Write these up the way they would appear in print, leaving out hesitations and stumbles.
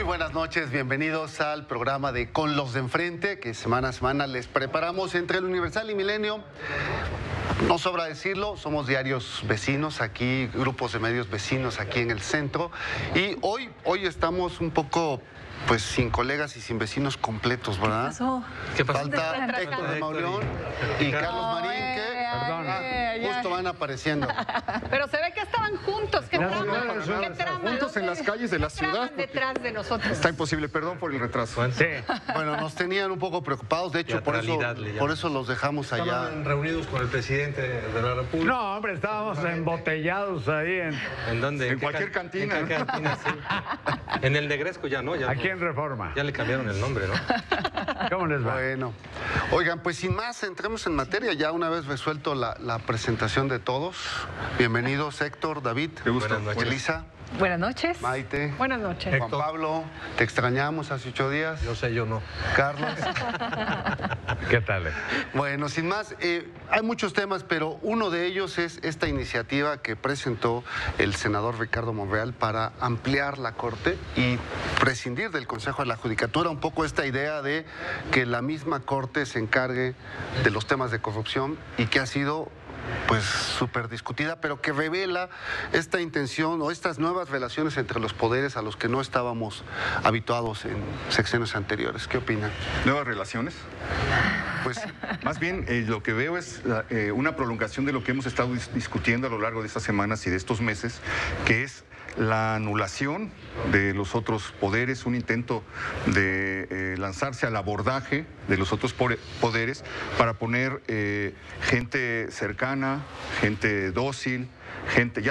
Buenas noches, bienvenidos al programa de Con los de Enfrente, que semana a semana les preparamos entre el Universal y Milenio. No sobra decirlo, somos diarios vecinos aquí, grupos de medios vecinos aquí en el centro. Y hoy estamos un poco, pues, sin colegas y sin vecinos completos, ¿verdad? ¿Qué pasó? ¿Qué pasó? Falta Héctor de Mauleón y Carlos Marín, que justo van apareciendo. Pero se ve que estaban juntos. ¿Qué trama? Juntos en las calles de la ciudad. Detrás de nosotros. Está imposible, perdón por el retraso. Sí. Bueno, nos tenían un poco preocupados, de hecho, por eso los dejamos allá. Estaban reunidos con el presidente de la República. No, hombre, estábamos embotellados ahí ¿En dónde? En cualquier cantina. ¿En qué cantina, sí? En el Negresco ya, ¿no? Ya aquí en Reforma. Ya le cambiaron el nombre, ¿no? ¿Cómo les va? Bueno, oigan, pues sin más, entremos en materia, ya una vez resuelto la presentación de todos. Bienvenidos, Héctor, David, Qué gusto. Buenas noches. Elisa, Buenas noches. Maite, Buenas noches. Juan Pablo, te extrañamos hace 8 días. Yo sé, yo no. Carlos. ¿Qué tal? Bueno, sin más, hay muchos temas, pero uno de ellos es esta iniciativa que presentó el senador Ricardo Monreal para ampliar la Corte y prescindir del Consejo de la Judicatura, un poco esta idea de que la misma Corte se encargue de los temas de corrupción y que ha sido pues súper discutida, pero que revela esta intención o estas nuevas relaciones entre los poderes a los que no estábamos habituados en sexenios anteriores. ¿Qué opinan? ¿Nuevas relaciones? Pues Más bien, lo que veo es una prolongación de lo que hemos estado discutiendo a lo largo de estas semanas y de estos meses, que es la anulación de los otros poderes, un intento de lanzarse al abordaje de los otros poderes para poner gente cercana, gente dócil, gente,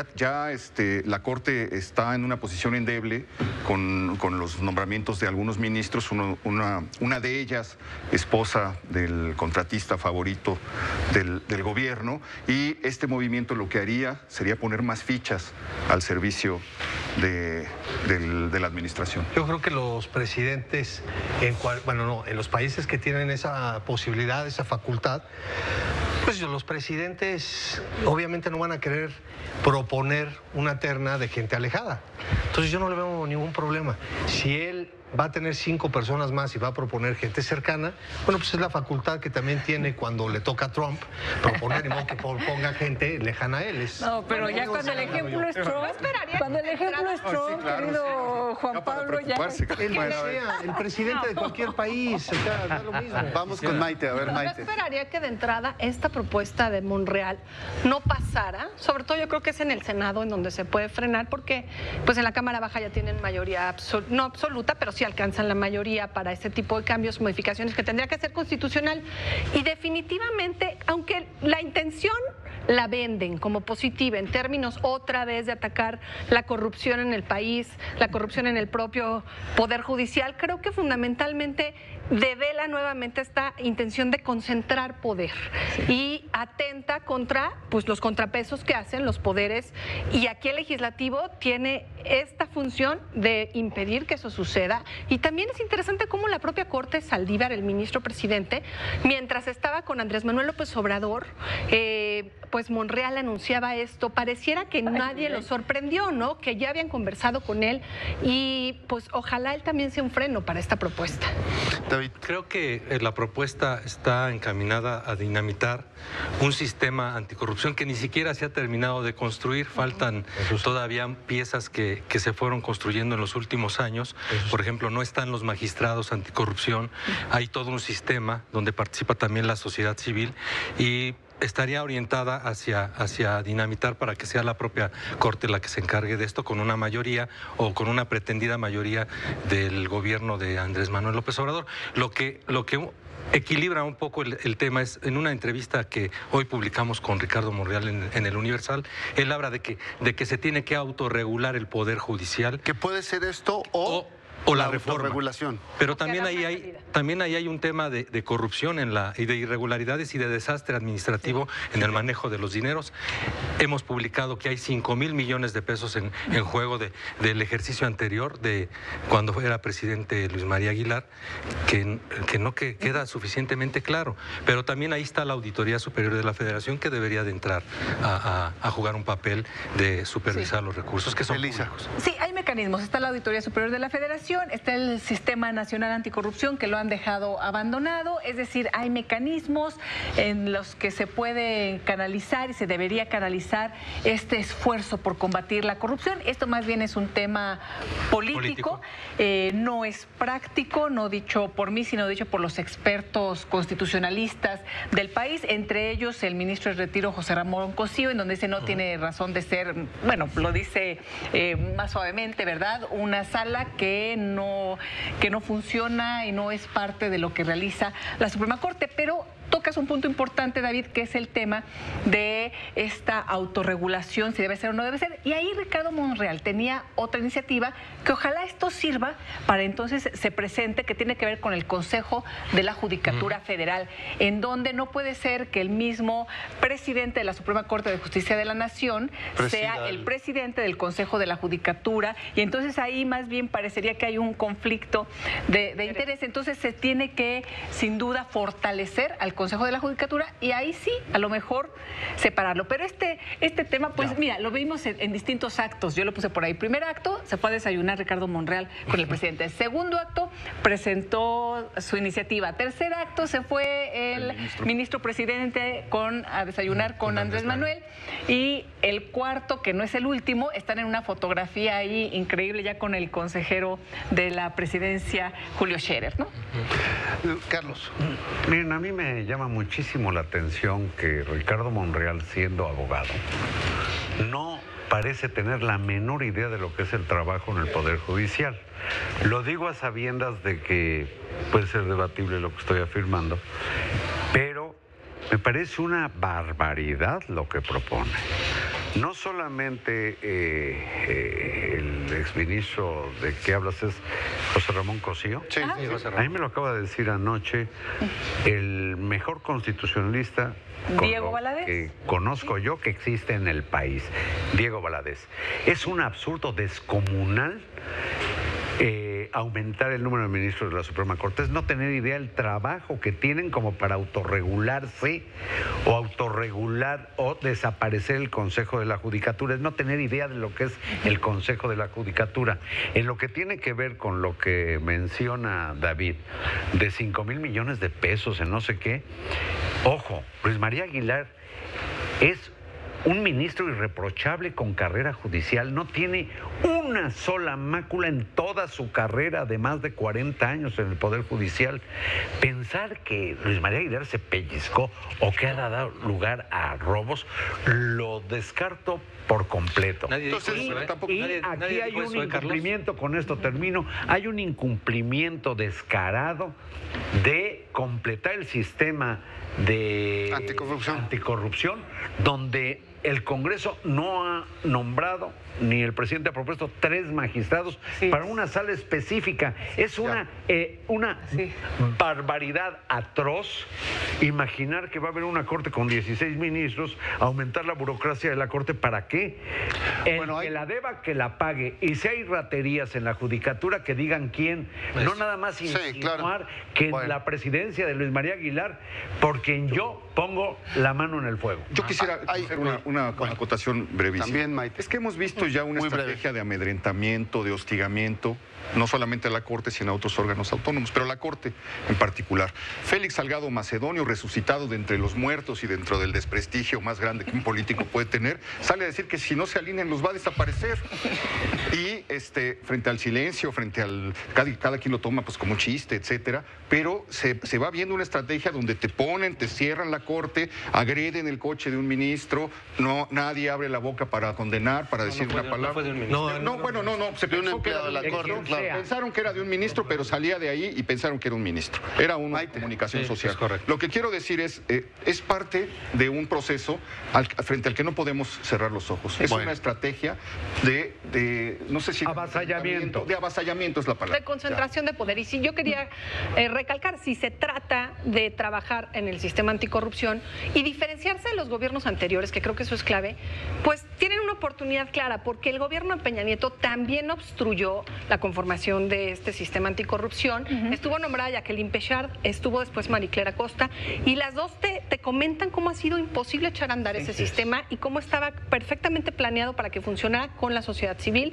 la Corte está en una posición endeble con los nombramientos de algunos ministros, una de ellas esposa del contratista favorito del gobierno, y este movimiento lo que haría sería poner más fichas al servicio de la administración. Yo creo que los presidentes, en los países que tienen esa posibilidad, esa facultad, pues los presidentes obviamente no van a querer proponer una terna de gente alejada. Entonces yo no le veo ningún problema. Si él va a tener 5 personas más y va a proponer gente cercana, bueno, pues es la facultad que también tiene cuando le toca a Trump proponer, y modo que ponga gente lejana a él. No, pero ya cuando el ejemplo es Trump, cuando el ejemplo es Trump, querido Juan Pablo, ya... El presidente de cualquier país, o sea, da lo mismo. vamos con Maite, a ver, Maite. Yo esperaría que de entrada esta propuesta de Monreal no pasara, sobre todo yo creo que es en el Senado en donde se puede frenar, porque pues en la Cámara Baja ya tienen mayoría no absoluta, pero sí alcanzan la mayoría para este tipo de cambios, modificaciones que tendría que ser constitucional. Y definitivamente, aunque la intención la venden como positiva en términos otra vez de atacar la corrupción en el país, la corrupción en el propio Poder Judicial, creo que fundamentalmente devela nuevamente esta intención de concentrar poder y atenta contra pues los contrapesos que hacen los poderes, y aquí el legislativo tiene esta función de impedir que eso suceda. Y también es interesante cómo la propia Corte Saldívar, el ministro presidente, mientras estaba con Andrés Manuel López Obrador, pues Monreal anunciaba esto, pareciera que nadie lo sorprendió, ¿no? Que ya habían conversado con él, y pues ojalá él también sea un freno para esta propuesta. David. Creo que la propuesta está encaminada a dinamitar un sistema anticorrupción que ni siquiera se ha terminado de construir. Faltan todavía piezas que se fueron construyendo en los últimos años. Por ejemplo, no están los magistrados anticorrupción. Hay todo un sistema donde participa también la sociedad civil, y estaría orientada hacia dinamitar para que sea la propia Corte la que se encargue de esto con una mayoría o con una pretendida mayoría del gobierno de Andrés Manuel López Obrador. Lo que equilibra un poco el tema es en una entrevista que hoy publicamos con Ricardo Monreal en el Universal. Él habla de que se tiene que autorregular el Poder Judicial. Que puede ser esto o la reforma. Autorregulación. Pero también ahí hay un tema de corrupción y de irregularidades y de desastre administrativo en el manejo de los dineros. Hemos publicado que hay 5,000 millones de pesos en juego del ejercicio anterior, de cuando era presidente Luis María Aguilar, que no queda suficientemente claro. Pero también ahí está la Auditoría Superior de la Federación, que debería de entrar a jugar un papel de supervisar los recursos que son públicos. Sí, hay mecanismos. Está la Auditoría Superior de la Federación, está el Sistema Nacional Anticorrupción, que lo han dejado abandonado. Es decir, hay mecanismos en los que se puede canalizar y se debería canalizar este esfuerzo por combatir la corrupción. Esto más bien es un tema político. No es práctico, no dicho por mí, sino dicho por los expertos constitucionalistas del país, entre ellos el ministro de Retiro, José Ramón Cosío, en donde dice no tiene razón de ser, bueno, lo dice más suavemente, ¿verdad? Una sala que no funciona y no es parte de lo que realiza la Suprema Corte, pero tocas un punto importante, David, que es el tema de esta autorregulación, si debe ser o no debe ser. Y ahí Ricardo Monreal tenía otra iniciativa que ojalá esto sirva para entonces se presente, que tiene que ver con el Consejo de la Judicatura Federal, en donde no puede ser que el mismo presidente de la Suprema Corte de Justicia de la Nación sea el presidente del Consejo de la Judicatura, y entonces ahí más bien parecería que hay un conflicto de interés. Entonces se tiene que, sin duda, fortalecer al Consejo de la Judicatura y ahí sí, a lo mejor separarlo. Pero este tema, pues mira, lo vimos en distintos actos. Yo lo puse por ahí. Primer acto, se fue a desayunar Ricardo Monreal con el presidente. Segundo acto, presentó su iniciativa. Tercer acto, se fue el ministro presidente a desayunar con Andrés Manuel. Y el cuarto, que no es el último, están en una fotografía ahí increíble ya con el consejero de la presidencia, Julio Scherer, ¿no? Carlos. Miren, a mí me llama muchísimo la atención que Ricardo Monreal, siendo abogado, no parece tener la menor idea de lo que es el trabajo en el Poder Judicial. Lo digo a sabiendas de que puede ser debatible lo que estoy afirmando, pero me parece una barbaridad lo que propone. No solamente el exministro de que hablas es José Ramón Cosío. Sí, José Ramón. A mí me lo acaba de decir anoche el mejor constitucionalista Diego Valadez, que conozco yo que existe en el país, Diego Valadez. Es un absurdo descomunal aumentar el número de ministros de la Suprema Corte, es no tener idea del trabajo que tienen como para autorregularse o autorregular o desaparecer el Consejo de la Judicatura, es no tener idea de lo que es el Consejo de la Judicatura. En lo que tiene que ver con lo que menciona David, de 5,000 millones de pesos en no sé qué, ojo, Luis María Aguilar es un ministro irreprochable con carrera judicial, no tiene una sola mácula en toda su carrera de más de 40 años en el Poder Judicial. Pensar que Luis María Aguilar se pellizcó o que ha dado lugar a robos, lo descarto por completo. Aquí hay un incumplimiento, con esto termino, hay un incumplimiento descarado de completar el sistema de anticorrupción, donde el Congreso no ha nombrado, ni el presidente ha propuesto 3 magistrados para una sala específica. Es una barbaridad atroz imaginar que va a haber una corte con 16 ministros, aumentar la burocracia de la corte. ¿Para qué? Que la deba, que la pague. Y si hay raterías en la judicatura, que digan quién. No nada más insinuar que en la presidencia de Luis María Aguilar, por quien yo pongo la mano en el fuego. Yo quisiera hacer una acotación brevísima. También, Maite. Es que hemos visto ya una estrategia de amedrentamiento, de hostigamiento, no solamente a la Corte, sino a otros órganos autónomos, pero a la Corte en particular. Félix Salgado Macedonio, resucitado de entre los muertos y dentro del desprestigio más grande que un político puede tener, sale a decir que si no se alinean los va a desaparecer. Y frente al silencio, frente al... Cada quien lo toma pues como chiste, etcétera, pero se va viendo una estrategia donde te ponen, te cierran la Corte, agreden el coche de un ministro, nadie abre la boca para condenar, para decir una palabra. No fue de un ministro. Se De un pensó que era empleado de la Corte, claro. Pensaron que era de un ministro, pero salía de ahí y pensaron que era un ministro. Era una comunicación social. Es correcto. Lo que quiero decir es parte de un proceso frente al que no podemos cerrar los ojos. Es una estrategia de no sé si... Avasallamiento. De avasallamiento es la palabra. De concentración de poder. Y si yo quería recalcar, si se trata de trabajar en el sistema anticorrupción y diferenciarse de los gobiernos anteriores, que creo que eso es clave, pues tienen una oportunidad clara, porque el gobierno de Peña Nieto también obstruyó la conformación de este sistema anticorrupción. Estuvo nombrada Jacqueline Pechard, estuvo después Mariclera Costa, y las dos te comentan cómo ha sido imposible echar a andar ese sistema y cómo estaba perfectamente planeado para que funcionara con la sociedad civil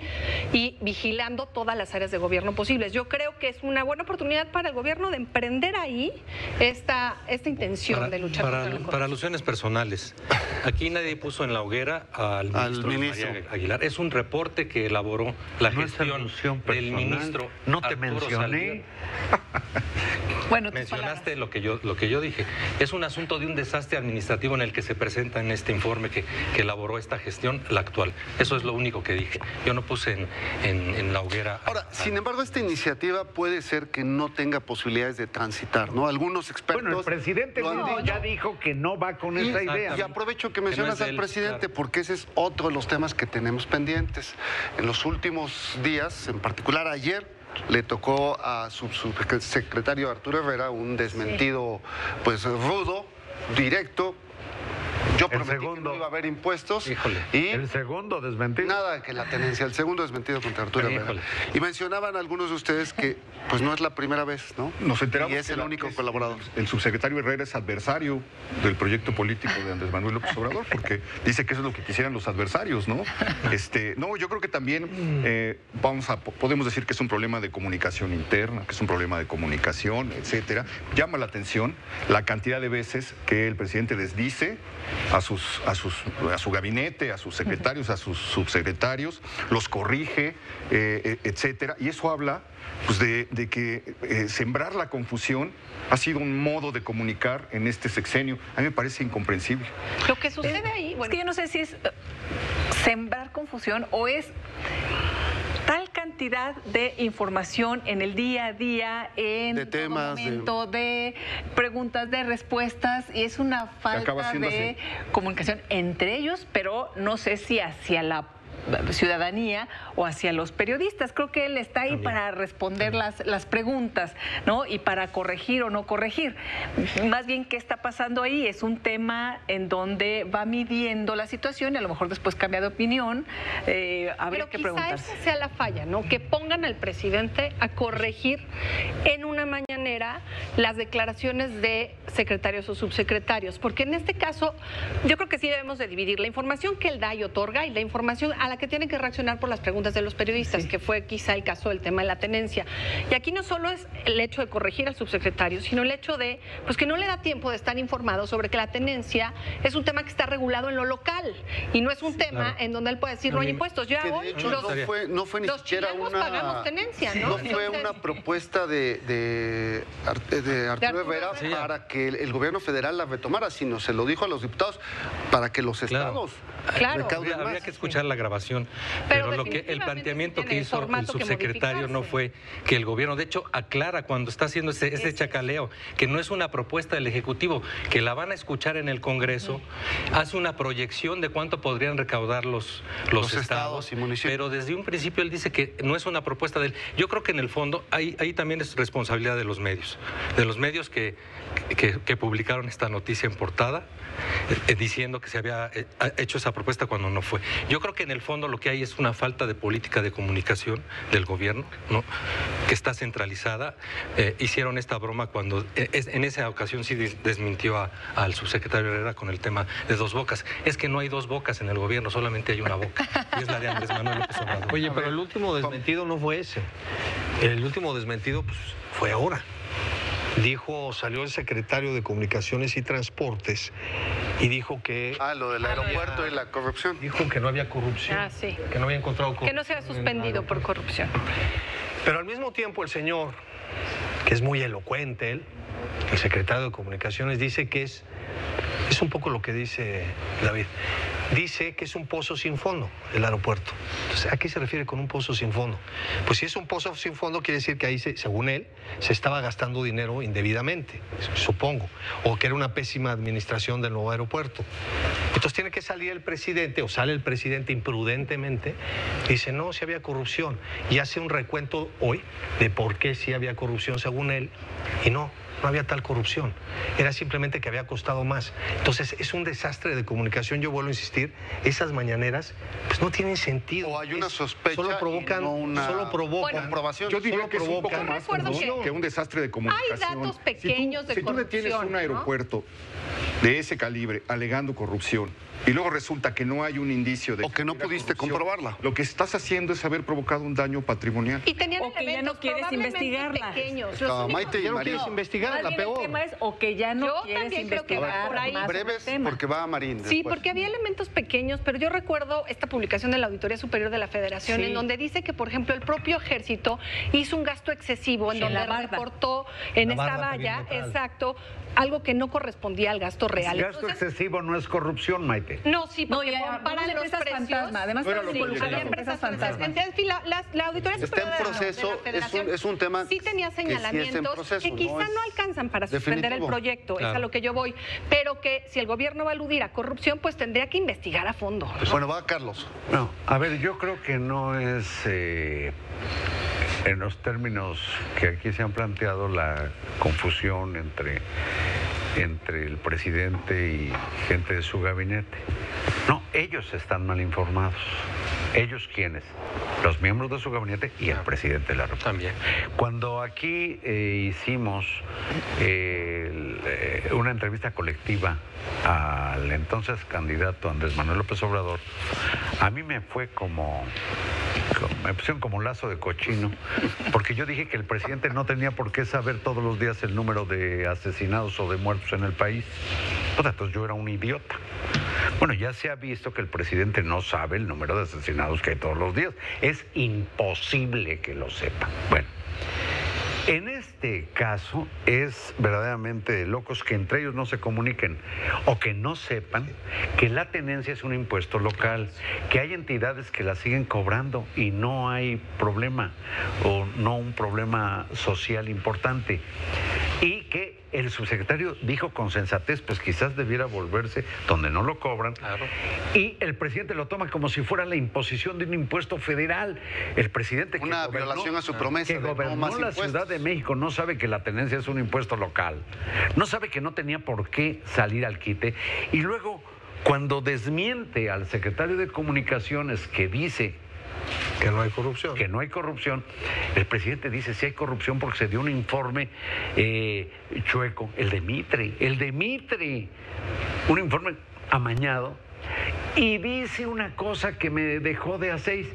y vigilando todas las áreas de gobierno posibles. Yo creo que es una buena oportunidad para el gobierno de emprender ahí esta intención de luchar contra la corrupción. Para alusiones personales, aquí nadie puso en la hoguera al ministro María Aguilar. Es un reporte que elaboró la gestión del ministro. No te Arturo mencioné. Saldívar. Bueno, mencionaste lo que yo dije. Es un asunto de un desastre administrativo en el que se presenta en este informe que elaboró esta gestión, la actual. Eso es lo único que dije. Yo no puse en la hoguera. Ahora, sin embargo, esta iniciativa puede ser que no tenga posibilidades de transitar, ¿no? Algunos expertos... Bueno, el presidente ya dijo que no va con esa idea. Y aprovecho que mencionas al presidente, porque ese es otro de los temas que tenemos pendientes. En los últimos días, en particular ayer, le tocó a su subsecretario Arturo Herrera un desmentido pues rudo, directo. Yo prometí que no iba a haber impuestos. Híjole. Y el segundo desmentido. Nada que la tenencia, el segundo desmentido contra Arturo Herrera. Y mencionaban algunos de ustedes que pues no es la primera vez, ¿no? Nos enteramos y es el único colaborador. El subsecretario Herrera es adversario del proyecto político de Andrés Manuel López Obrador, porque dice que eso es lo que quisieran los adversarios, ¿no? No, yo creo que también podemos decir que es un problema de comunicación interna, que es un problema de comunicación, etcétera. Llama la atención la cantidad de veces que el presidente les dice a su gabinete, a sus secretarios, a sus subsecretarios, los corrige, etcétera. Y eso habla pues, de que sembrar la confusión ha sido un modo de comunicar en este sexenio. A mí me parece incomprensible. Lo que sucede ahí... Es que yo no sé si es sembrar confusión o es... tal cantidad de información en el día a día, en de temas, todo momento, de preguntas, de respuestas, y es una falta de comunicación entre ellos, pero no sé si hacia la ciudadanía o hacia los periodistas. Creo que él está ahí para responder las preguntas, ¿no? Y para corregir o no corregir. Más bien, ¿qué está pasando ahí? Es un tema en donde va midiendo la situación y a lo mejor después cambia de opinión. Habría que preguntarse. Pero quizá esa sea la falla, ¿no? Que pongan al presidente a corregir en una mañanera las declaraciones de secretarios o subsecretarios, porque en este caso yo creo que sí debemos de dividir la información que él da y otorga y la información a la que tienen que reaccionar por las preguntas de los periodistas, que fue quizá el caso del tema de la tenencia. Y aquí no solo es el hecho de corregir al subsecretario, sino el hecho de pues que no le da tiempo de estar informado sobre que la tenencia es un tema que está regulado en lo local y no es un tema en donde él puede decir no hay impuestos. Ya hoy hecho, no fue ni siquiera pagamos tenencia, ¿no? No fue una propuesta de Arturo Herrera para que el gobierno federal la retomara, sino se lo dijo a los diputados para que los estados recauden más. Habría que escuchar la grabación, pero el planteamiento que hizo el subsecretario no fue que el gobierno, de hecho, aclara cuando está haciendo ese chacaleo, que no es una propuesta del Ejecutivo, que la van a escuchar en el Congreso, hace una proyección de cuánto podrían recaudar los estados y municipios. Pero desde un principio él dice que no es una propuesta de él. Yo creo que en el fondo ahí también es responsabilidad de los medios que publicaron esta noticia en portada, diciendo que se había hecho esa propuesta cuando no fue. Yo creo que en el fondo lo que hay es una falta de política de comunicación del gobierno, ¿no? Que está centralizada. Hicieron esta broma cuando en esa ocasión sí desmintió al subsecretario Herrera con el tema de dos bocas. Es que no hay dos bocas en el gobierno, solamente hay una boca, y es la de Andrés Manuel López Obrador. Oye, pero el último desmentido no fue ese. El último desmentido pues, fue ahora. Salió el secretario de Comunicaciones y Transportes y dijo que... lo del aeropuerto y la corrupción. Dijo que no había corrupción. Sí. Que no había encontrado corrupción. Que no sea suspendido por corrupción. Pero al mismo tiempo el señor, que es muy elocuente él, el secretario de Comunicaciones, dice que es Es un poco lo que dice David. Dice que es un pozo sin fondo el aeropuerto. Entonces, ¿a qué se refiere con un pozo sin fondo? Pues si es un pozo sin fondo, quiere decir que ahí, según él, se estaba gastando dinero indebidamente, supongo, o que era una pésima administración del nuevo aeropuerto. Entonces tiene que salir el presidente, o sale el presidente imprudentemente, y dice, no, si había corrupción, y hace un recuento hoy de por qué sí había corrupción según él, y no había tal corrupción, era simplemente que había costado más. Entonces es un desastre de comunicación. Yo vuelvo a insistir, esas mañaneras pues no tienen sentido. O hay una sospecha solo provocan, y no una comprobación. Yo diría Solo que es un poco provocan más recuerdo que un desastre de comunicación. Hay datos pequeños de si tú detienes corrupción, un ¿no? aeropuerto de ese calibre alegando corrupción y luego resulta que no hay un indicio de O que no pudiste comprobarla. lo que estás haciendo es haber provocado un daño patrimonial. Y tenían O que ya elementos no quieres probablemente investigarla. pequeños. Los Estaba únicos- Maite y Ya no María. quieres investigar, la Más bien peor. el tema es o que ya no Yo quieres también creo que va investigar por ahí. más sobre el Breves, tema. porque va a Marín Sí, después. porque había elementos pequeños, pero yo recuerdo esta publicación de la Auditoría Superior de la Federación, Sí. en donde dice que, por ejemplo, el propio ejército hizo un gasto excesivo, en Sí, donde la barda. reportó en La esta barda valla, perimetral. exacto, algo que no correspondía al gasto real. El gasto Entonces, excesivo no es corrupción, Maite. no, sí, No, porque ya, comparan hablamos de los empresas precios. fantasma. Además, No era estaban lo que yo involucradas quería. Había empresas fantasmas. fantasma. En fin, la Auditoría Está Superior en de la proceso, Federación es un tema sí tenía que sí está en señalamientos proceso, que quizá no es no alcanzan para suspender el definitivo. proyecto, es Claro. a lo que yo voy, pero que si el gobierno va a aludir a corrupción, pues tendría que investigar a fondo. Bueno, va Carlos. No, a ver, yo creo que no es en los términos que aquí se han planteado la confusión entre el presidente y gente de su gabinete. No, ellos están mal informados. ¿Ellos quiénes? Los miembros de su gabinete y el presidente de la República. También. Cuando aquí hicimos una entrevista colectiva al entonces candidato Andrés Manuel López Obrador, a mí me fue me pusieron como lazo de cochino, porque yo dije que el presidente no tenía por qué saber todos los días el número de asesinados o de muertos en el país. Pues entonces yo era un idiota. Bueno, ya se ha visto que el presidente no sabe el número de asesinados que hay todos los días. Es imposible que lo sepa. Bueno, en este caso es verdaderamente de locos que entre ellos no se comuniquen o que no sepan que la tenencia es un impuesto local, que hay entidades que la siguen cobrando y no hay problema o no un problema social importante, y que el subsecretario dijo con sensatez, pues quizás debiera volverse donde no lo cobran. Claro. Y el presidente lo toma como si fuera la imposición de un impuesto federal. El presidente que Una gobernó- violación a su promesa que de no gobernó más la impuestos. Ciudad de México no sabe que la tenencia es un impuesto local. No sabe que no tenía por qué salir al quite. Y luego, cuando desmiente al secretario de Comunicaciones que dice Que no hay corrupción. que no hay corrupción, el presidente dice sí hay corrupción porque se dio un informe chueco, el de Mitre, un informe amañado, y dice una cosa que me dejó de a seis,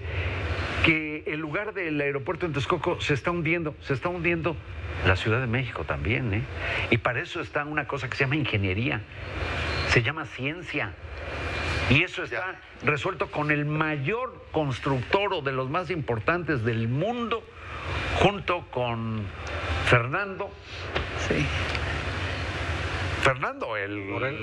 que el lugar del aeropuerto en Texcoco se está hundiendo la Ciudad de México también, ¿eh? Y para eso está una cosa que se llama ingeniería, se llama ciencia. Y eso está resuelto con el mayor constructor o de los más importantes del mundo, junto con Fernando. Sí. Fernando,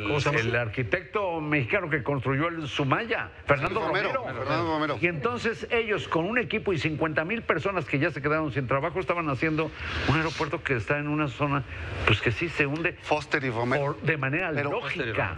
¿Cómo se llama? el arquitecto mexicano que construyó el Sumaya, Fernando Romero. Fernando Romero. Y entonces ellos, con un equipo y 50,000 personas que ya se quedaron sin trabajo, estaban haciendo un aeropuerto que está en una zona, pues que sí se hunde Foster y Romero. de manera Pero- lógica.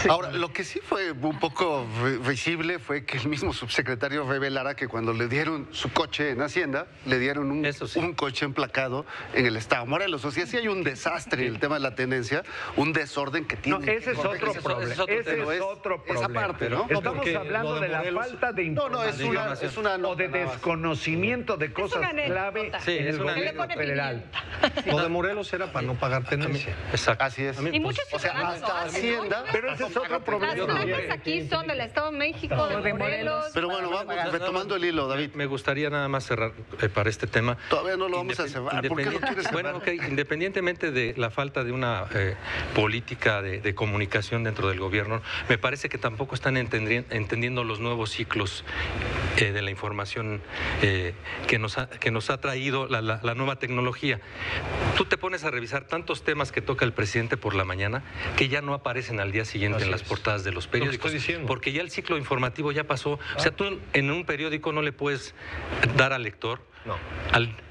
Ahora, lo que sí fue un poco visible fue que el mismo subsecretario revelara que cuando le dieron su coche en Hacienda, le dieron Eso sí. un coche emplacado en el estado Morelos. O sea, sí hay un desastre en el tema de la tenencia, un desorden que tiene. No, ese es otro Ese es problema. otro Ese tema. es otro Esa problema. parte, ¿no? Estamos porque hablando lo de de la Morelos- falta de No, no, información es una o nota de nada más. desconocimiento de cosas una anécdota. clave Sí, en es el una gobierno anécdota. federal. Lo de Morelos era para no pagar tenencia. Exacto. Así es. A mí, Y muchos O sea, ciudadanos hasta lo hacen, ¿no? Hacienda. Pero ese es otro problema. Las placas aquí son del Estado de México, de Morelos. Pero bueno, vamos retomando el hilo, David. Me gustaría nada más cerrar para este tema. Todavía no lo vamos a cerrar. ¿Por qué lo quieres cerrar? Bueno, ok, independientemente de la falta de una política de comunicación dentro del gobierno, me parece que tampoco están entendiendo los nuevos ciclos de la información que nos ha traído la nueva tecnología. Tú te pones a revisar tantos temas que toca el presidente por la mañana que ya no aparecen al día siguiente en las portadas de los periódicos, porque ya el ciclo informativo ya pasó. O sea, tú en un periódico no le puedes dar al lector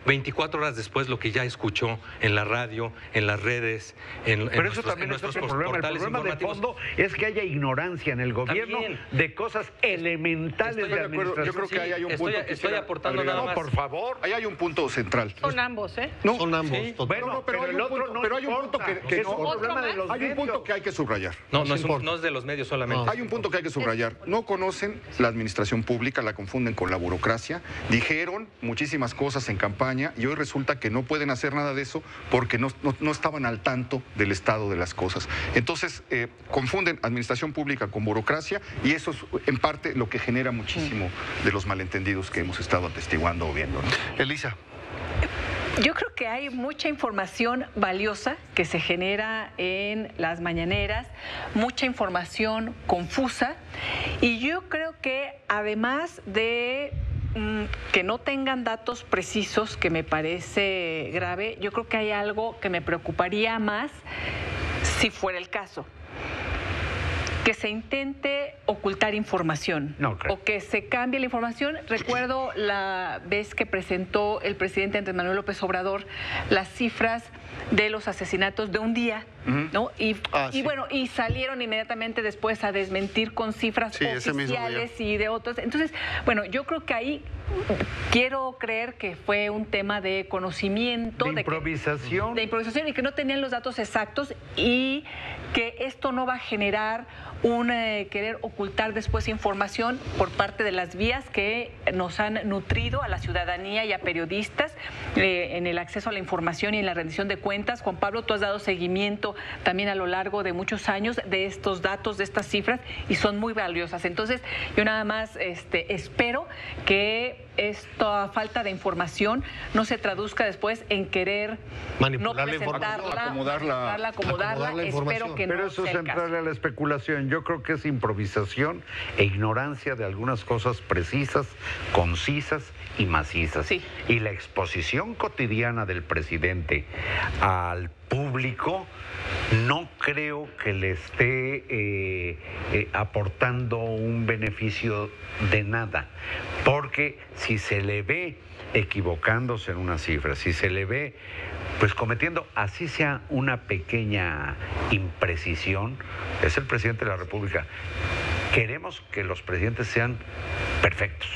24 horas después lo que ya escuchó en la radio, en las redes, en nuestros portales informativos. El problema de fondo es que haya ignorancia en el gobierno de cosas elementales de administración. Yo creo que ahí hay un punto. Estoy aportando nada más. Por favor. Ahí hay un punto central. Son ambos, ¿eh? No, son ambos. Sí. Bueno, pero el otro no. Pero hay un punto que es un problema de los hay un punto medios. que hay que subrayar. No es de los medios solamente. Hay un punto que hay que subrayar. No conocen la administración pública, la confunden con la burocracia. Dijeron muchísimas cosas en campaña y hoy resulta que no pueden hacer nada de eso porque no estaban al tanto del estado de las cosas. Entonces, confunden administración pública con burocracia y eso es en parte lo que genera muchísimo de los malentendidos que hemos estado atestiguando o viendo, ¿no? Elisa. Yo creo que hay mucha información valiosa que se genera en las mañaneras, mucha información confusa, y yo creo que además de que no tengan datos precisos, que me parece grave, yo creo que hay algo que me preocuparía más si fuera el caso. Que se intente ocultar información o que se cambie la información. Recuerdo la vez que presentó el presidente Andrés Manuel López Obrador las cifras de los asesinatos de un día, ¿no? Y bueno, y salieron inmediatamente después a desmentir con cifras oficiales y de otros. Entonces, bueno, yo creo que ahí quiero creer que fue un tema de conocimiento, de improvisación. De improvisación y que no tenían los datos exactos y que esto no va a generar un querer ocultar después información por parte de las vías que nos han nutrido a la ciudadanía y a periodistas en el acceso a la información y en la rendición de cuentas. Juan Pablo, tú has dado seguimiento también a lo largo de muchos años de estos datos, de estas cifras, y son muy valiosas. Entonces, yo nada más espero que esta falta de información no se traduzca después en querer manipular no presentarla, acomodarla. Espero que pero no eso sea es el caso. entrarle a la especulación. Yo creo que es improvisación e ignorancia de algunas cosas precisas, concisas y macizas. Sí. Y la exposición cotidiana del presidente al público no creo que le esté aportando un beneficio de nada, porque si se le ve equivocándose en una cifra, si se le ve pues cometiendo así sea una pequeña imprecisión, es el presidente de la República. Queremos que los presidentes sean perfectos.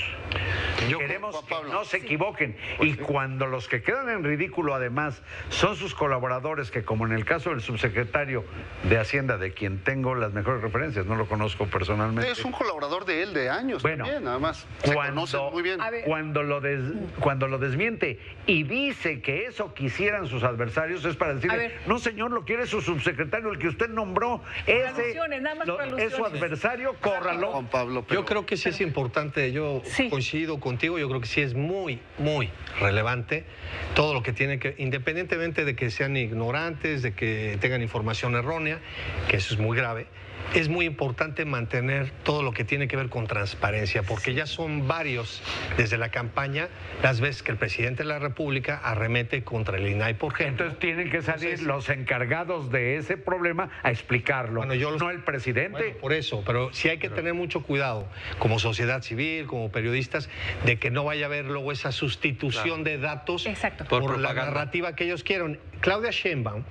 Queremos que no se equivoquen. Y cuando los que quedan en ridículo, además, son sus colaboradores, que como en el caso del subsecretario de Hacienda, de quien tengo las mejores referencias, no lo conozco personalmente. Es un colaborador de él de años también, nada más. Se conocen muy bien. Cuando lo desmiente y dice que eso quisieran sus adversarios, es para decirle, no señor, lo quiere su subsecretario, el que usted nombró, ese es su adversario, córralo. Juan Pablo, yo creo que sí es importante, yo coincido contigo, yo creo que sí es muy, muy relevante todo lo que tiene que, independientemente de que sean ignorantes, de que tengan información errónea, que eso es muy grave, es muy importante mantener todo lo que tiene que ver con transparencia, porque ya son varios desde la campaña las veces que el presidente de la República arremete contra el INAI, por ejemplo. Entonces tienen que salir los encargados de ese problema a explicarlo, no el presidente. Bueno, por eso, pero sí hay que tener mucho cuidado como sociedad civil, como periodistas, de que no vaya a haber luego esa sustitución de datos por la narrativa que ellos quieren. Claudia Sheinbaum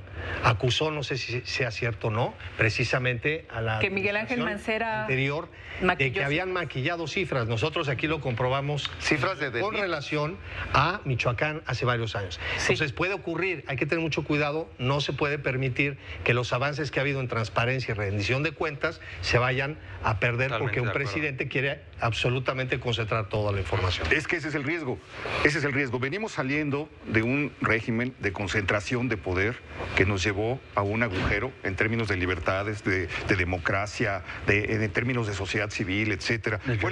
acusó, no sé si sea cierto o no, precisamente a la que Miguel Ángel Mancera anterior de que habían maquillado cifras. Nosotros aquí lo comprobamos cifras con relación a Michoacán hace varios años. Entonces puede ocurrir, hay que tener mucho cuidado, no se puede permitir que los avances que ha habido en transparencia y rendición de cuentas se vayan a perder porque un presidente quiere absolutamente concentrar toda la información. Es que ese es el riesgo, Venimos saliendo de un régimen de concentración de poder que nos llevó a un agujero en términos de libertades, de democracia, en términos de sociedad civil, etcétera. Fue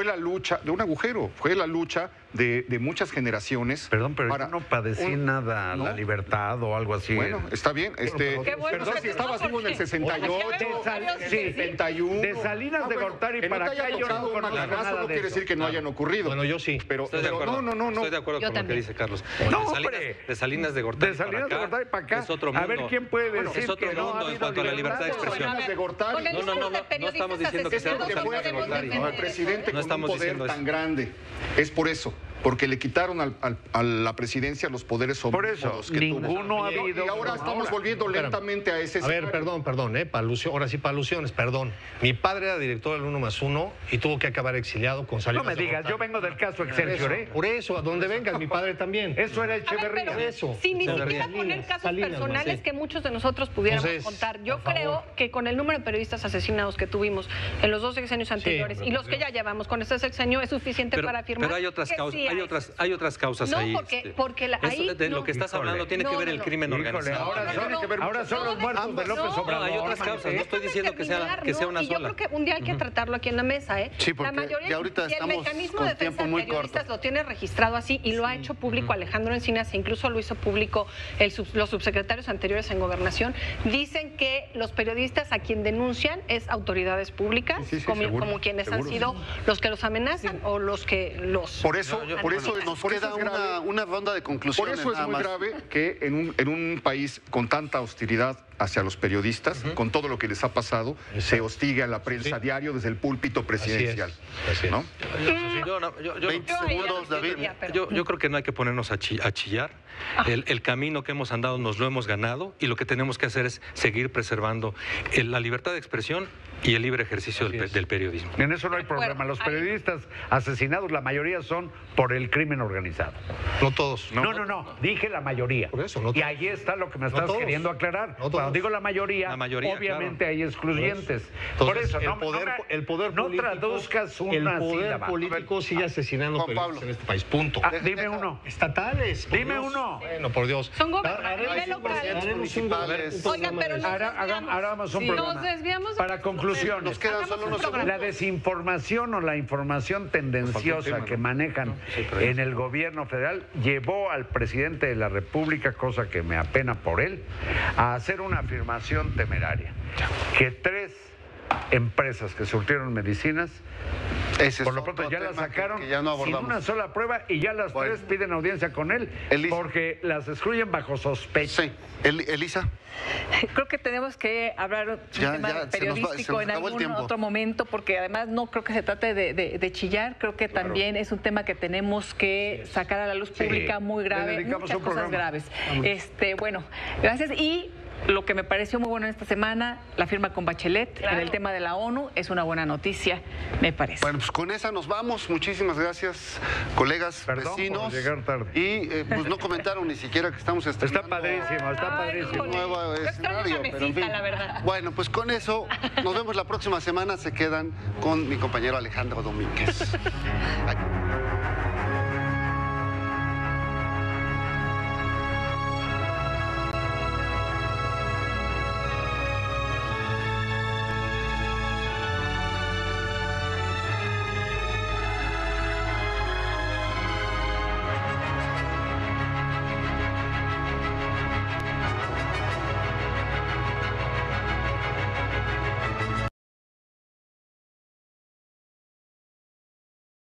la lucha de un agujero, fue la lucha de muchas generaciones. Perdón, pero yo no padecí nada, ¿no? la libertad o algo así. Bueno, está bien. Qué bueno, Perdón si estabas vivo en el 68, en el 71. De Salinas de Gortari que para no te haya acá yo no tocado un conozco madrazo nada no de quiere eso. decir que no hayan ocurrido. Bueno, yo sí. Pero Estoy de acuerdo. no. Estoy de acuerdo Yo con lo que también. dice Carlos. No, de, hombre. Salinas de Gortari De Salinas de Gortari para acá. Es otro A mundo. ver quién puede Bueno, decir es otro que no ha mundo en habido cuanto a la libertad de libertad. expresión. Salinas de Gortari. Con el No, número de no periodistas estamos diciendo que sea asesinados, otro no Salinas de podemos Gortari. defender El presidente No con un estamos poder diciendo tan eso. grande. Es por eso. Porque le quitaron a la presidencia los poderes Por eso, omnímodos que tuvo. ninguno ha habido. Y ahora estamos volviendo lentamente a ese A ver, escenario. perdón, ahora sí, para alusiones, perdón. Mi padre era director del 1+1 y tuvo que acabar exiliado con Salinas. No me de digas, Gortari. yo vengo del caso Excelsior, ¿eh? Por eso, a donde vengas, mi padre también. Eso era A ver, Echeverría. pero Eso. sin ni Echeverría. siquiera poner casos Salinas, personales sí. que muchos de nosotros pudiéramos Entonces, contar. Yo por creo favor. que con el número de periodistas asesinados que tuvimos en los 2 sexenios anteriores hombre, y los por que Dios. ya llevamos con este sexenio es suficiente para afirmar Pero hay otras que causas, sí hay otras causas No, ahí. porque ahí de no. lo que estás Híjole. hablando tiene que ver el crimen Híjole, organizado. ahora son los muertos de López No, Obrador. hay otras causas, no estoy diciendo que sea una Y yo sola. creo que un día hay que tratarlo aquí en la mesa, ¿eh? Sí, porque la mayoría, ya ahorita y el estamos mecanismo con de defensa tiempo muy de periodistas corto. lo tiene registrado así y lo ha hecho público Alejandro Encinas e incluso lo hizo público los subsecretarios anteriores en Gobernación. Dicen que los periodistas a quien denuncian es autoridades públicas, Sí, como quienes seguro. han sido los que los amenazan o los que los... Por eso, por eso Nos por eso queda es grave. una ronda de Por conclusiones. eso es nada muy más. grave que en un país con tanta hostilidad hacia los periodistas, con todo lo que les ha pasado, se hostigue a la prensa a diario desde el púlpito presidencial. Así es. ¿No? Yo 20 segundos, David. Yo creo que no hay que ponernos a chillar. El camino que hemos andado nos lo hemos ganado y lo que tenemos que hacer es seguir preservando la libertad de expresión y el libre ejercicio del periodismo. En eso no hay problema. Los periodistas asesinados, la mayoría son por el crimen organizado. No todos. No, dije la mayoría. Por eso, no y todos. ahí está lo que me No estás todos. queriendo aclarar. No todos. Cuando digo la mayoría claro. obviamente hay excluyentes. Entonces, Por eso, el poder no político, traduzcas el una poder sílaba. político sigue asesinando Juan periodistas Pablo. en este país. Punto. Dime uno. Estatales. por Dime Dios. uno. Bueno, por Dios. Son gobernadores a Haremos nivel local. haremos un municipales. Oigan, pero nos desviamos. Hagamos un Nos programa. desviamos. Para conclusiones. Nos quedan Hagamos solo un unos programa. La desinformación o la información tendenciosa que manejan en el gobierno federal llevó al presidente de la República, cosa que me apena por él, a hacer una afirmación temeraria. Que 3 empresas que surtieron medicinas, Ese por es lo pronto otro ya las tema sacaron que ya no sin abordamos. una sola prueba y ya las Bueno. 3 piden audiencia con él Elisa. porque las excluyen bajo sospecha. Sí. Elisa. Creo que tenemos que hablar de un Ya, tema ya, se nos periodístico en acabó el algún tiempo. otro momento, porque además no creo que se trate de chillar, creo que también es un tema que tenemos que sacar a la luz pública muy Le grave, dedicamos muchas un cosas programa. graves. Bueno, gracias. Y lo que me pareció muy bueno esta semana, la firma con Bachelet en el tema de la ONU, es una buena noticia, me parece. Bueno, pues con esa nos vamos. Muchísimas gracias, colegas, Perdón vecinos. por llegar tarde. Y pues no comentaron ni siquiera que estamos estrenando. Está padrísimo, está padrísimo. Un nuevo Yo extraño escenario, esa pero en mesita, fin. la verdad. Bueno, pues con eso nos vemos la próxima semana. Se quedan con mi compañero Alejandro Domínguez. Bye.